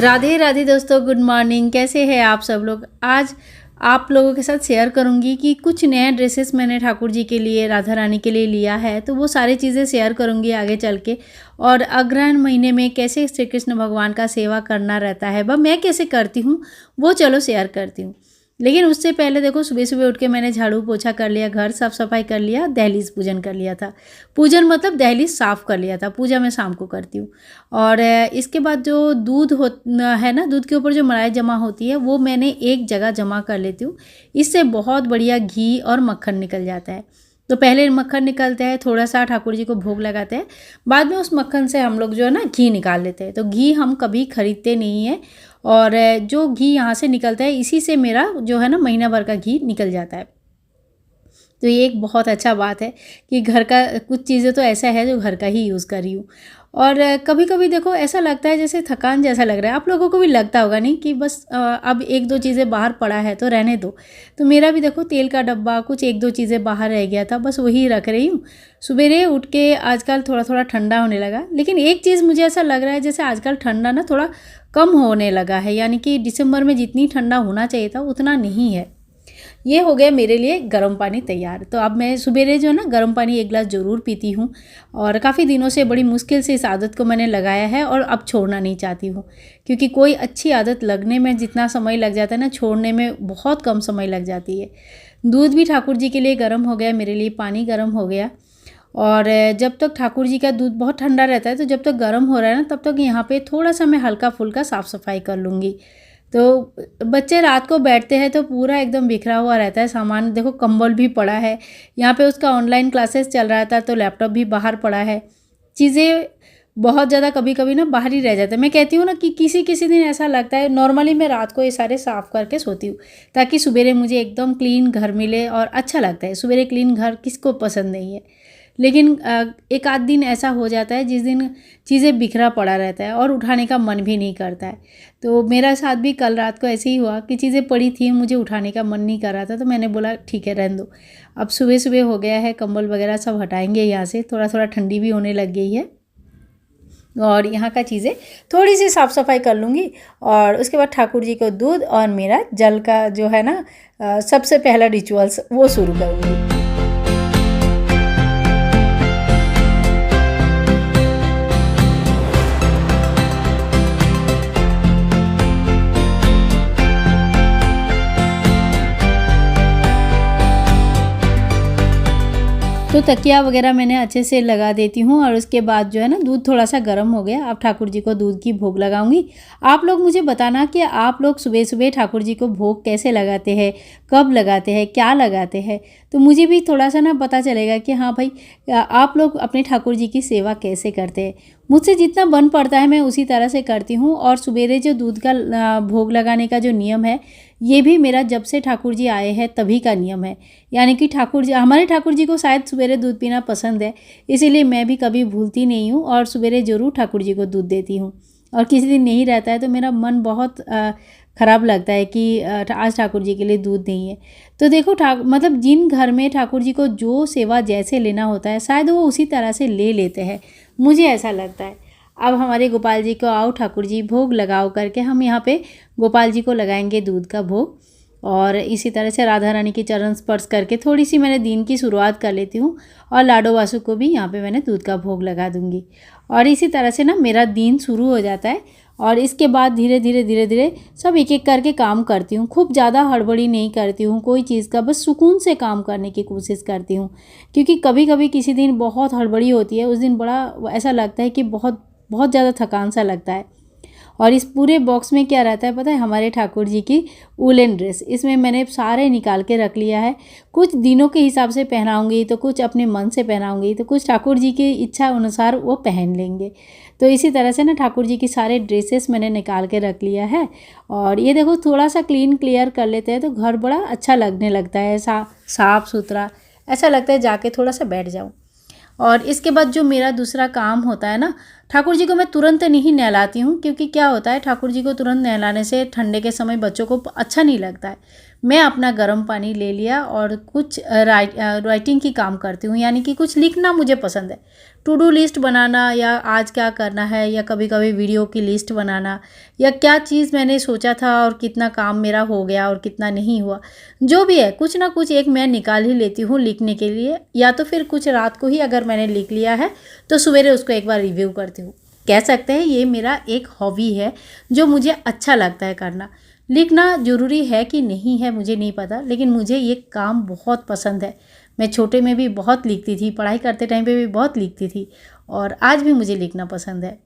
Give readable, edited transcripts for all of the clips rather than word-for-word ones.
राधे राधे दोस्तों, good morning. कैसे हैं आप सब लोग। आज आप लोगों के साथ शेयर करूंगी कि कुछ नए ड्रेसेस मैंने ठाकुर जी के लिए, राधा रानी के लिए लिया है, तो वो सारी चीज़ें शेयर करूंगी आगे चल के। और अग्रहण महीने में कैसे श्री कृष्ण भगवान का सेवा करना रहता है, वह मैं कैसे करती हूँ वो चलो शेयर करती हूँ। लेकिन उससे पहले देखो, सुबह सुबह उठ के मैंने झाड़ू पोछा कर लिया, घर साफ सफाई कर लिया, दहलीज पूजन कर लिया था। पूजन मतलब दहलीज साफ़ कर लिया था, पूजा मैं शाम को करती हूँ। और इसके बाद जो दूध है ना, दूध के ऊपर जो मलाई जमा होती है वो मैंने एक जगह जमा कर लेती हूँ। इससे बहुत बढ़िया घी और मक्खन निकल जाता है। तो पहले मक्खन निकलता है, थोड़ा सा ठाकुर जी को भोग लगाते हैं, बाद में उस मक्खन से हम लोग जो है ना घी निकाल लेते हैं। तो घी हम कभी खरीदते नहीं हैं, और जो घी यहाँ से निकलता है इसी से मेरा जो है ना महीना भर का घी निकल जाता है। तो ये एक बहुत अच्छा बात है कि घर का कुछ चीज़ें तो ऐसा है जो घर का ही यूज़ कर रही हूँ। और कभी कभी देखो ऐसा लगता है जैसे थकान जैसा लग रहा है, आप लोगों को भी लगता होगा नहीं कि बस अब एक दो चीज़ें बाहर पड़ा है तो रहने दो। तो मेरा भी देखो तेल का डब्बा, कुछ एक दो चीज़ें बाहर रह गया था, बस वही रख रही हूँ। सवेरे उठ के आजकल थोड़ा थोड़ा ठंडा होने लगा, लेकिन एक चीज़ मुझे ऐसा लग रहा है जैसे आजकल ठंडा ना थोड़ा कम होने लगा है, यानी कि दिसंबर में जितनी ठंडा होना चाहिए था उतना नहीं है। ये हो गया मेरे लिए गर्म पानी तैयार। तो अब मैं सुबेरे जो है ना गर्म पानी एक गिलास ज़रूर पीती हूँ, और काफ़ी दिनों से बड़ी मुश्किल से इस आदत को मैंने लगाया है और अब छोड़ना नहीं चाहती हूँ। क्योंकि कोई अच्छी आदत लगने में जितना समय लग जाता है ना, छोड़ने में बहुत कम समय लग जाती है। दूध भी ठाकुर जी के लिए गर्म हो गया, मेरे लिए पानी गर्म हो गया। और जब तक ठाकुर जी का दूध बहुत ठंडा रहता है, तो जब तक गर्म हो रहा है ना, तब तक यहाँ पे थोड़ा सा मैं हल्का फुल्का साफ़ सफाई कर लूँगी। तो बच्चे रात को बैठते हैं तो पूरा एकदम बिखरा हुआ रहता है सामान। देखो कंबल भी पड़ा है, यहाँ पे उसका ऑनलाइन क्लासेस चल रहा था तो लैपटॉप भी बाहर पड़ा है। चीज़ें बहुत ज़्यादा कभी कभी ना बाहर ही रह जाता है। मैं कहती हूँ ना कि किसी किसी दिन ऐसा लगता है, नॉर्मली मैं रात को ये सारे साफ़ करके सोती हूँ ताकि सवेरे मुझे एकदम क्लीन घर मिले, और अच्छा लगता है। सवेरे क्लीन घर किसको पसंद नहीं है। लेकिन एक आध दिन ऐसा हो जाता है जिस दिन चीज़ें बिखरा पड़ा रहता है और उठाने का मन भी नहीं करता है। तो मेरा साथ भी कल रात को ऐसे ही हुआ कि चीज़ें पड़ी थी, मुझे उठाने का मन नहीं कर रहा था, तो मैंने बोला ठीक है रहने दो। अब सुबह सुबह हो गया है, कंबल वगैरह सब हटाएंगे यहाँ से, थोड़ा थोड़ा ठंडी भी होने लग गई है। और यहाँ का चीज़ें थोड़ी सी साफ़ सफाई कर लूँगी, और उसके बाद ठाकुर जी को दूध और मेरा जल का जो है ना सबसे पहला रिचुअल्स वो शुरू करूँगी। तो तकिया वगैरह मैंने अच्छे से लगा देती हूँ, और उसके बाद जो है ना दूध थोड़ा सा गर्म हो गया। अब ठाकुर जी को दूध की भोग लगाऊंगी। आप लोग मुझे बताना कि आप लोग सुबह सुबह ठाकुर जी को भोग कैसे लगाते हैं, कब लगाते हैं, क्या लगाते हैं। तो मुझे भी थोड़ा सा ना पता चलेगा कि हाँ भाई, आप लोग अपने ठाकुर जी की सेवा कैसे करते हैं। मुझसे जितना बन पड़ता है मैं उसी तरह से करती हूँ। और सवेरे जो दूध का भोग लगाने का जो नियम है, ये भी मेरा जब से ठाकुर जी आए हैं तभी का नियम है। यानी कि हमारे ठाकुर जी को शायद सवेरे दूध पीना पसंद है, इसीलिए मैं भी कभी भूलती नहीं हूँ और सवेरे ज़रूर ठाकुर जी को दूध देती हूँ। और किसी दिन नहीं रहता है तो मेरा मन बहुत ख़राब लगता है कि आज ठाकुर जी के लिए दूध नहीं है। तो देखो मतलब जिन घर में ठाकुर जी को जो सेवा जैसे लेना होता है, शायद वो उसी तरह से ले लेते हैं, मुझे ऐसा लगता है। अब हमारे गोपाल जी को आओ ठाकुर जी भोग लगाओ करके हम यहाँ पे गोपाल जी को लगाएंगे दूध का भोग। और इसी तरह से राधा रानी के चरण स्पर्श करके थोड़ी सी मैंने दिन की शुरुआत कर लेती हूँ, और लाडो वासु को भी यहाँ पे मैंने दूध का भोग लगा दूँगी। और इसी तरह से ना मेरा दिन शुरू हो जाता है। और इसके बाद धीरे धीरे सब एक एक करके काम करती हूँ। खूब ज़्यादा हड़बड़ी नहीं करती हूँ कोई चीज़ का, बस सुकून से काम करने की कोशिश करती हूँ। क्योंकि कभी कभी किसी दिन बहुत हड़बड़ी होती है, उस दिन बड़ा ऐसा लगता है कि बहुत बहुत ज़्यादा थकान सा लगता है। और इस पूरे बॉक्स में क्या रहता है पता है, हमारे ठाकुर जी की वूलन ड्रेस। इसमें मैंने सारे निकाल के रख लिया है। कुछ दिनों के हिसाब से पहनाऊंगी, तो कुछ अपने मन से पहनाऊंगी, तो कुछ ठाकुर जी की इच्छा अनुसार वो पहन लेंगे। तो इसी तरह से ना ठाकुर जी की सारे ड्रेसेस मैंने निकाल के रख लिया है। और ये देखो थोड़ा सा क्लीन क्लियर कर लेते हैं तो घर बड़ा अच्छा लगने लगता है, साफ़ सुथरा ऐसा लगता है, जाके थोड़ा सा बैठ जाऊँ। और इसके बाद जो मेरा दूसरा काम होता है ना, ठाकुर जी को मैं तुरंत नहीं नहलाती हूँ, क्योंकि क्या होता है ठाकुर जी को तुरंत नहलाने से ठंडे के समय बच्चों को अच्छा नहीं लगता है। मैं अपना गर्म पानी ले लिया और कुछ राइटिंग की काम करती हूँ, यानी कि कुछ लिखना मुझे पसंद है। टू डू लिस्ट बनाना, या आज क्या करना है, या कभी कभी वीडियो की लिस्ट बनाना, या क्या चीज़ मैंने सोचा था और कितना काम मेरा हो गया और कितना नहीं हुआ, जो भी है कुछ ना कुछ एक मैं निकाल ही लेती हूँ लिखने के लिए। या तो फिर कुछ रात को ही अगर मैंने लिख लिया है तो सवेरे उसको एक बार रिव्यू करती हूँ। कह सकते हैं ये मेरा एक हॉबी है जो मुझे अच्छा लगता है करना। लिखना ज़रूरी है कि नहीं है मुझे नहीं पता, लेकिन मुझे ये काम बहुत पसंद है। मैं छोटे में भी बहुत लिखती थी, पढ़ाई करते टाइम पे भी बहुत लिखती थी, और आज भी मुझे लिखना पसंद है।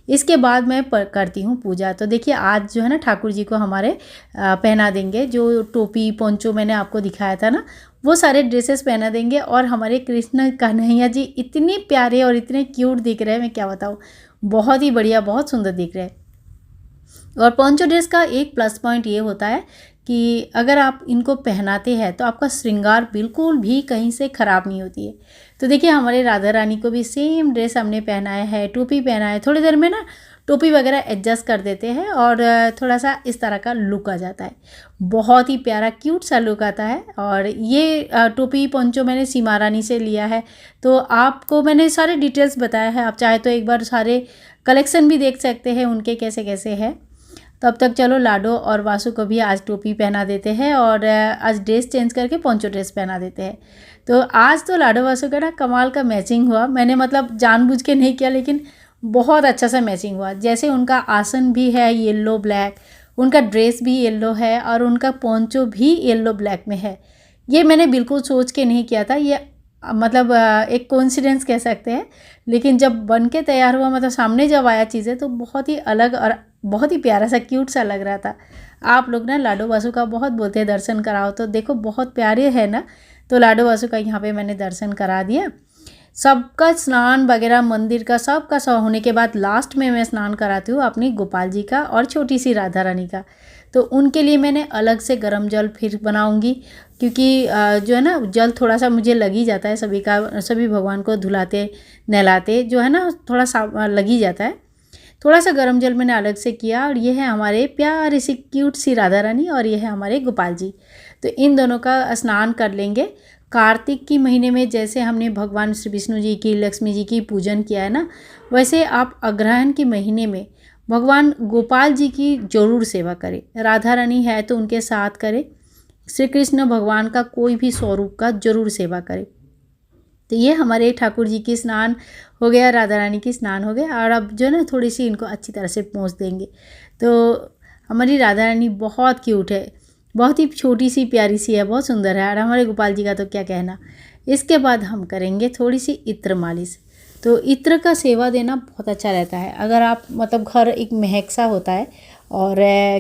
इसके बाद मैं करती हूँ पूजा। तो देखिए आज जो है ना ठाकुर जी को हमारे पहना देंगे, जो टोपी पोंचो मैंने आपको दिखाया था ना, वो सारे ड्रेसेस पहना देंगे। और हमारे कृष्ण कन्हैया जी इतने प्यारे और इतने क्यूट दिख रहे हैं, मैं क्या बताऊँ, बहुत ही बढ़िया, बहुत सुंदर दिख रहे हैं। और पोंचो ड्रेस का एक प्लस पॉइंट ये होता है कि अगर आप इनको पहनाते हैं तो आपका श्रृंगार बिल्कुल भी कहीं से ख़राब नहीं होती है। तो देखिए हमारे राधा रानी को भी सेम ड्रेस हमने पहनाया है, टोपी पहना है। थोड़ी देर में ना टोपी वगैरह एडजस्ट कर देते हैं और थोड़ा सा इस तरह का लुक आ जाता है। बहुत ही प्यारा क्यूट सा लुक आता है। और ये टोपी पोंचो मैंने सीमा रानी से लिया है, तो आपको मैंने सारे डिटेल्स बताया है। आप चाहे तो एक बार सारे कलेक्शन भी देख सकते हैं उनके कैसे कैसे है। तब तक चलो लाडो और वासु को भी आज टोपी पहना देते हैं और आज ड्रेस चेंज करके पोंचो ड्रेस पहना देते हैं। तो आज तो लाडो वासु का ना कमाल का मैचिंग हुआ। मैंने मतलब जानबूझ के नहीं किया, लेकिन बहुत अच्छा सा मैचिंग हुआ। जैसे उनका आसन भी है येलो ब्लैक, उनका ड्रेस भी येलो है और उनका पोंचो भी येलो ब्लैक में है। ये मैंने बिल्कुल सोच के नहीं किया था, ये मतलब एक कोइंसिडेंस कह सकते हैं। लेकिन जब बन के तैयार हुआ, मतलब सामने जब आया चीज़ें, तो बहुत ही अलग और बहुत ही प्यारा सा क्यूट सा लग रहा था। आप लोग ना लाडो वासु का बहुत बोलते हैं दर्शन कराओ, तो देखो बहुत प्यारे है ना। तो लाडो वासु का यहाँ पे मैंने दर्शन करा दिया। सबका स्नान वगैरह मंदिर का सबका सब होने के बाद लास्ट में मैं स्नान कराती हूँ अपनी गोपाल जी का और छोटी सी राधा रानी का। तो उनके लिए मैंने अलग से गर्म जल फिर बनाऊंगी, क्योंकि जो है ना जल थोड़ा सा मुझे लग ही जाता है। सभी भगवान को धुलाते नहलाते जो है ना थोड़ा सा लग ही जाता है। थोड़ा सा गर्म जल मैंने अलग से किया। और ये है हमारे प्यारे सी क्यूट सी राधा रानी और ये है हमारे गोपाल जी। तो इन दोनों का स्नान कर लेंगे। कार्तिक की महीने में जैसे हमने भगवान श्री विष्णु जी की, लक्ष्मी जी की पूजन किया है ना, वैसे आप अग्रहण के महीने में भगवान गोपाल जी की जरूर सेवा करें। राधा रानी है तो उनके साथ करें। श्री कृष्ण भगवान का कोई भी स्वरूप का जरूर सेवा करें। तो ये हमारे ठाकुर जी की स्नान हो गया, राधा रानी की स्नान हो गया। और अब जो ना थोड़ी सी इनको अच्छी तरह से पोंछ देंगे। तो हमारी राधा रानी बहुत क्यूट है, बहुत ही छोटी सी प्यारी सी है, बहुत सुंदर है। और हमारे गोपाल जी का तो क्या कहना। इसके बाद हम करेंगे थोड़ी सी इत्र मालिश। तो इत्र का सेवा देना बहुत अच्छा रहता है। अगर आप मतलब घर एक महक सा होता है और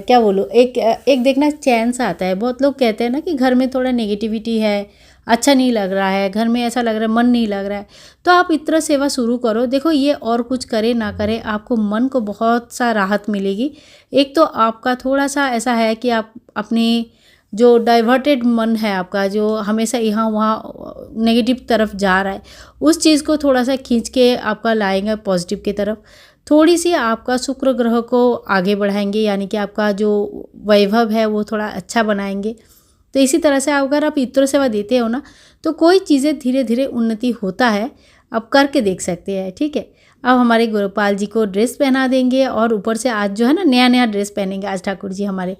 क्या बोलूँ, एक देखना चैन सा आता है। बहुत लोग कहते हैं ना कि घर में थोड़ा नेगेटिविटी है, अच्छा नहीं लग रहा है, घर में ऐसा लग रहा है, मन नहीं लग रहा है, तो आप इत्र सेवा शुरू करो। देखो ये और कुछ करे ना करे, आपको मन को बहुत सा राहत मिलेगी। एक तो आपका थोड़ा सा ऐसा है कि आप अपने जो डाइवर्टेड मन है आपका, जो हमेशा यहाँ वहाँ नेगेटिव तरफ जा रहा है, उस चीज़ को थोड़ा सा खींच के आपका लाएंगे पॉजिटिव की तरफ। थोड़ी सी आपका शुक्र ग्रह को आगे बढ़ाएंगे, यानी कि आपका जो वैभव है वो थोड़ा अच्छा बनाएंगे। तो इसी तरह से अगर आप इत्र सेवा देते हो ना, तो कोई चीज़ें धीरे धीरे उन्नति होता है। आप करके देख सकते हैं, ठीक है। अब हमारे गोपाल जी को ड्रेस पहना देंगे और ऊपर से आज जो है ना नया नया ड्रेस पहनेंगे आज ठाकुर जी हमारे।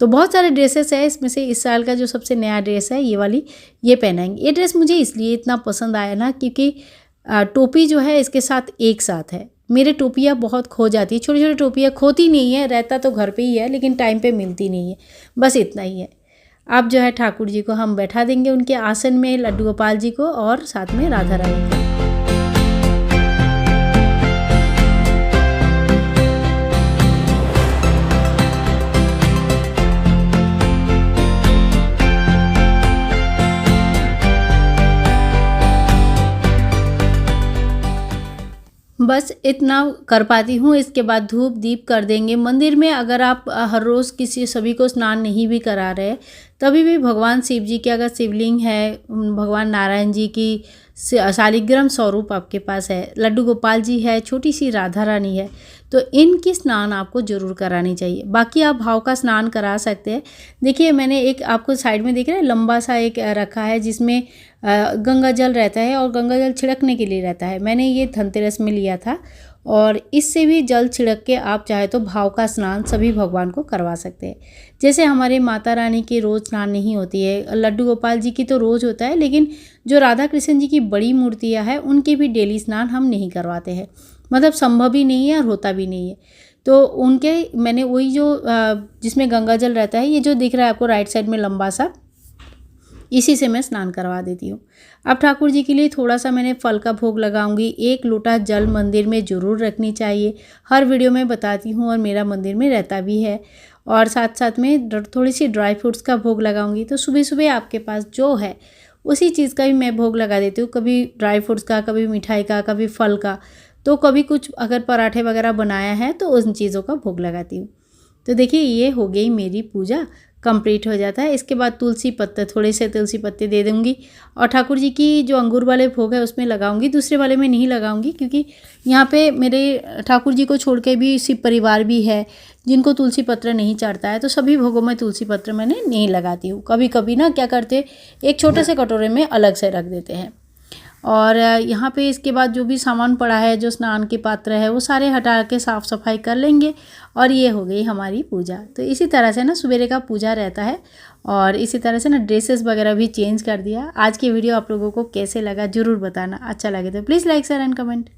तो बहुत सारे ड्रेसेस है, इसमें से इस साल का जो सबसे नया ड्रेस है ये वाली, ये पहनाएंगे। ये ड्रेस मुझे इसलिए इतना पसंद आया ना, क्योंकि टोपी जो है इसके साथ एक साथ है। मेरे टोपियाँ बहुत खो जाती है, छोटी छोटी टोपियाँ खोती नहीं है, रहता तो घर पे ही है लेकिन टाइम पे मिलती नहीं है, बस इतना ही है। अब जो है ठाकुर जी को हम बैठा देंगे उनके आसन में, लड्डू गोपाल जी को और साथ में राधा रानी को। बस इतना कर पाती हूँ। इसके बाद धूप दीप कर देंगे। मंदिर में अगर आप हर रोज़ सभी को स्नान नहीं भी करा रहे, तभी भी भगवान शिव जी के अगर शिवलिंग है, भगवान नारायण जी की शालिग्राम स्वरूप आपके पास है, लड्डू गोपाल जी है, छोटी सी राधा रानी है, तो इनकी स्नान आपको ज़रूर करानी चाहिए। बाकी आप भाव का स्नान करा सकते हैं। देखिए मैंने एक आपको साइड में दिख रहा है लंबा सा एक रखा है जिसमें गंगा जल रहता है और गंगा जल छिड़कने के लिए रहता है। मैंने ये धनतेरस में लिया था और इससे भी जल छिड़क के आप चाहे तो भाव का स्नान सभी भगवान को करवा सकते हैं। जैसे हमारे माता रानी की रोज़ स्नान नहीं होती है, लड्डू गोपाल जी की तो रोज़ होता है, लेकिन जो राधा कृष्ण जी की बड़ी मूर्तियाँ हैं उनकी भी डेली स्नान हम नहीं करवाते हैं, मतलब संभव ही नहीं है और होता भी नहीं है। तो उनके मैंने वही जो जिसमें गंगा जल रहता है, ये जो दिख रहा है आपको राइट साइड में लंबा सा, इसी से मैं स्नान करवा देती हूँ। अब ठाकुर जी के लिए थोड़ा सा मैंने फल का भोग लगाऊंगी। 1 लोटा जल मंदिर में ज़रूर रखनी चाहिए, हर वीडियो में बताती हूँ और मेरा मंदिर में रहता भी है। और साथ साथ में थोड़ी सी ड्राई फ्रूट्स का भोग लगाऊंगी। तो सुबह सुबह आपके पास जो है उसी चीज़ का भी मैं भोग लगा देती हूँ, कभी ड्राई फ्रूट्स का, कभी मिठाई का, कभी फल का, तो कभी कुछ अगर पराठे वगैरह बनाया है तो उन चीज़ों का भोग लगाती हूँ। तो देखिए ये हो गई मेरी पूजा, कंप्लीट हो जाता है। इसके बाद तुलसी पत्ते, थोड़े से तुलसी पत्ते दे दूँगी और ठाकुर जी की जो अंगूर वाले भोग है उसमें लगाऊंगी, दूसरे वाले में नहीं लगाऊंगी, क्योंकि यहाँ पे मेरे ठाकुर जी को छोड़ के भी शिव परिवार भी है जिनको तुलसी पत्र नहीं चढ़ता है, तो सभी भोगों में तुलसी पत्र मैंने नहीं लगाती हूँ। कभी कभी ना क्या करते, एक छोटे से कटोरे में अलग से रख देते हैं। और यहाँ पे इसके बाद जो भी सामान पड़ा है, जो स्नान के पात्र है, वो सारे हटा के साफ़ सफाई कर लेंगे और ये हो गई हमारी पूजा। तो इसी तरह से ना सवेरे का पूजा रहता है और इसी तरह से ना ड्रेसेस वगैरह भी चेंज कर दिया। आज की वीडियो आप लोगों को कैसे लगा ज़रूर बताना, अच्छा लगे तो please like share and comment.